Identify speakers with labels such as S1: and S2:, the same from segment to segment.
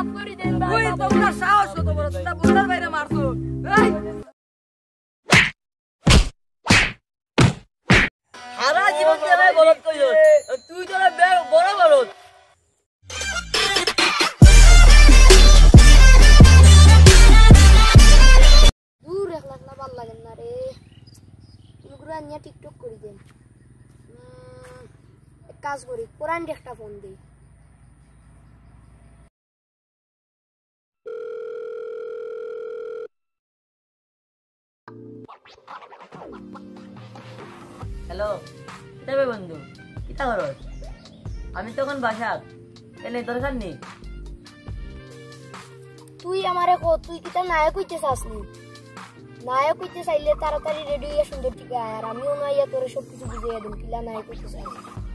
S1: মাফ করে দেন ভাই ওই তোমরা সাহস কত বড় তোমরা বোর্ডার বাইরে মারছো এই সারা জীবন ধরে বলদ কইছো তুই তো বড় বলদ দূর একলা না ভাল লাগে না রে তুমি আনিয়া টিকটক করি দেন এক কাজ করি কোরআন একটা ফোন দেই
S2: হ্যালো দেবে বন্ধু কিটা করস আমি তখন বাসাত এনে দরকার নেই
S1: তুই আমারে কো তুই কিটা নায়ক হইতে চাসনি নায়ক হইতে চাইলে তাড়াতাড়ি রেডি হইয়া সুন্দর টিকা আর আমিও নাইয়া তোরে সবকিছু বুঝিয়ে দেব কিলা নায়ক হইতে চাই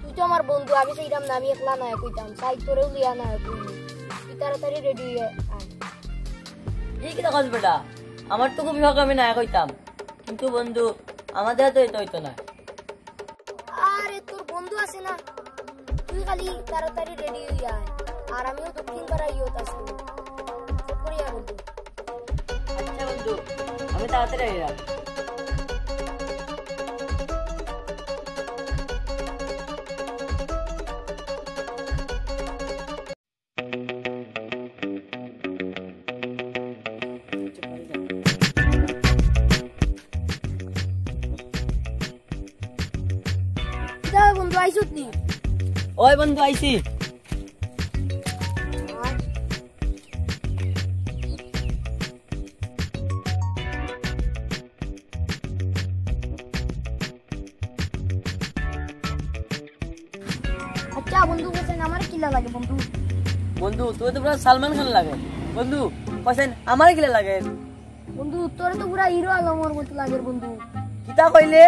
S1: তুই তো আমার বন্ধু আমি চাইলাম না আমি একলা নায়ক হইতাম চাই তোরেও লিয়া নায়ক হইনি তুই তাড়াতাড়ি রেডি হইয়া আয়
S2: এই কিটা কস বেটা আমার তো খুব শখ আমি নায়ক হইতাম কিন্তু বন্ধু আমাদের তো এটা হইতো না
S1: আরে তোর বন্ধু আছে না তুই খালি তাড়াতাড়ি রেডি হইয়া আয় আর আমিও দক্ষিণ পাড়া ইয়ত আছি সব করিয়া বন্ধু
S2: আচ্ছা বন্ধু আমি তাড়াতাড়ি আইলাম
S1: বন্ধু আইসুত নি
S2: ওই বন্ধু আইছি
S1: আচ্ছা বন্ধু বলেন আমার কিলা লাগে বন্ধু
S2: বন্ধু তুই তো পুরো সালমান খান লাগে বন্ধু বলেন আমার কিলা লাগে
S1: বন্ধু তোর তো পুরা হিরো আলমের মতো লাগে বন্ধু
S2: কিটা কইলে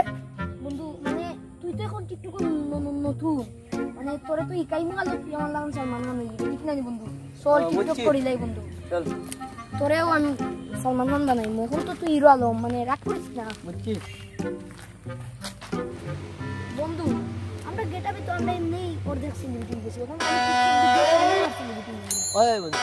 S1: বন্ধু মানে তুই তো এখন টিকটক নতুন মানে তোরে তো ইকাই মালো তুই আমার লাগান সালমান খান হই ঠিক না বন্ধু চল টিকটক করিলাই বন্ধু
S2: চল
S1: তোরেও আমি সালমান খান বানাই মোহন তো তুই হিরো আলম মানে রাগ করিস না
S2: বুঝছি
S1: বন্ধু আমরা গেটাবে তো আমরা এমনি অর্ধেক সেলিব্রিটি গেছি এখন
S2: ওই বন্ধু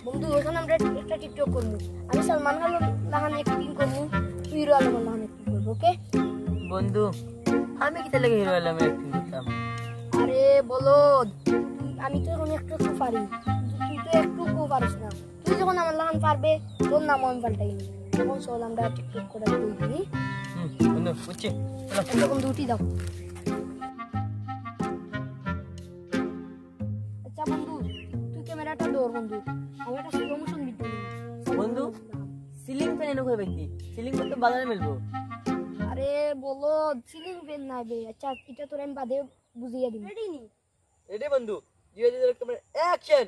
S1: বন্ধু এখন আমরা একটা টিকটক করবো আমি সালমান খান লাগান অ্যাক্টিং করবো তুই হিরো আলম লাগান অ্যাক্টিং করবো ওকে
S2: বন্ধু আমি কিটা লাগে হিরো আলম অ্যাক্টিং করতাম
S1: আরে বলো আমি তো এখন একটু পারি তুই তো একটু পারিস না তুই যখন আমার লাগান পারবে তোর নাম আমি পাল্টাই নি তখন চল আমরা টিকটক করে দিই
S2: বন্ধু বুঝছি
S1: চলো বন্ধু উঠি দাও আচ্ছা বন্ধু তুই ক্যামেরাটা ধর বন্ধু আমি একটা স্লো মোশন ভিডিও নিই
S2: বন্ধু সিলিং ফ্যান এনে কই ব্যক্তি সিলিং ফ্যান তো বাজারে মিলবো
S1: আরে বলো সিলিং ফ্যান না বে আচ্ছা এটা তোর আমি বাদে বুঝিয়ে দিই রেডি নি
S2: রেডি বন্ধু জিও জিও ক্যামেরা অ্যাকশন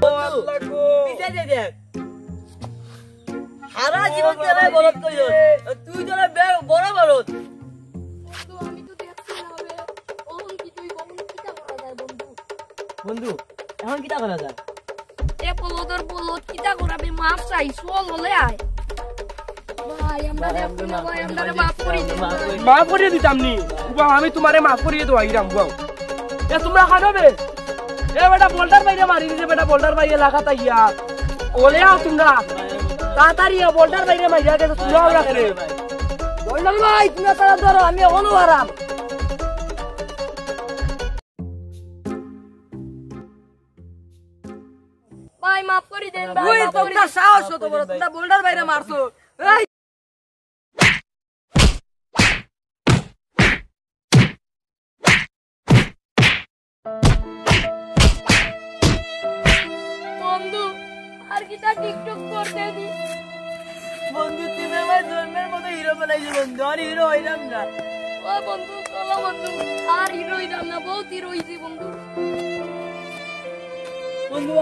S2: বন্ধু পিছে দে দেখ সারা জীবন ধরে বলদ কইছো তুই তো বড় বলদ
S1: বন্ধু আমি তো দেখছি না হবে ওহন কি তুই বলুন কিটা করা যায় বন্ধু
S2: বন্ধু এখন কিটা করা যায়
S1: এ বলদর বলদ কিটা করাবে মাফ চাই চল হলে আয় ভাই আমরা দেখছি না ভাই আমরা মাফ করে দিন
S3: মাফ করিয়ে দিতাম নি বাবা আমি তোমারে মাফ করিয়ে দেবো আইরাম বাবা এ তোমরা খানবে এ বেটা বোল্ডার বাইরে মারি দিছে বেটা বোল্ডার বাইরে লাগাতা ইয়া ওলে আও তোমরা তাড়াতাড়ি বোল্ডার বাইরে মারি আগে তো তুলো রাখলে
S1: বললাম ভাই তুমি তারা ধরো আমি এখনো আরাম ভাই মাফ করে দেন ভাই ওই তোমরা সাহস কত বড় তোমরা বোল্ডার বাইরে মারছো এই বন্ধু আর কিটা টিকটক করতে দি
S2: বন্ধু তুমি আমার জন্মের মতো হিরো বানাইছো বন্ধু আর হিরো হইলাম না
S1: ও বন্ধু চলো বন্ধু আর হিরো হইলাম না বহুত হিরো হইছি বন্ধু
S2: বন্ধু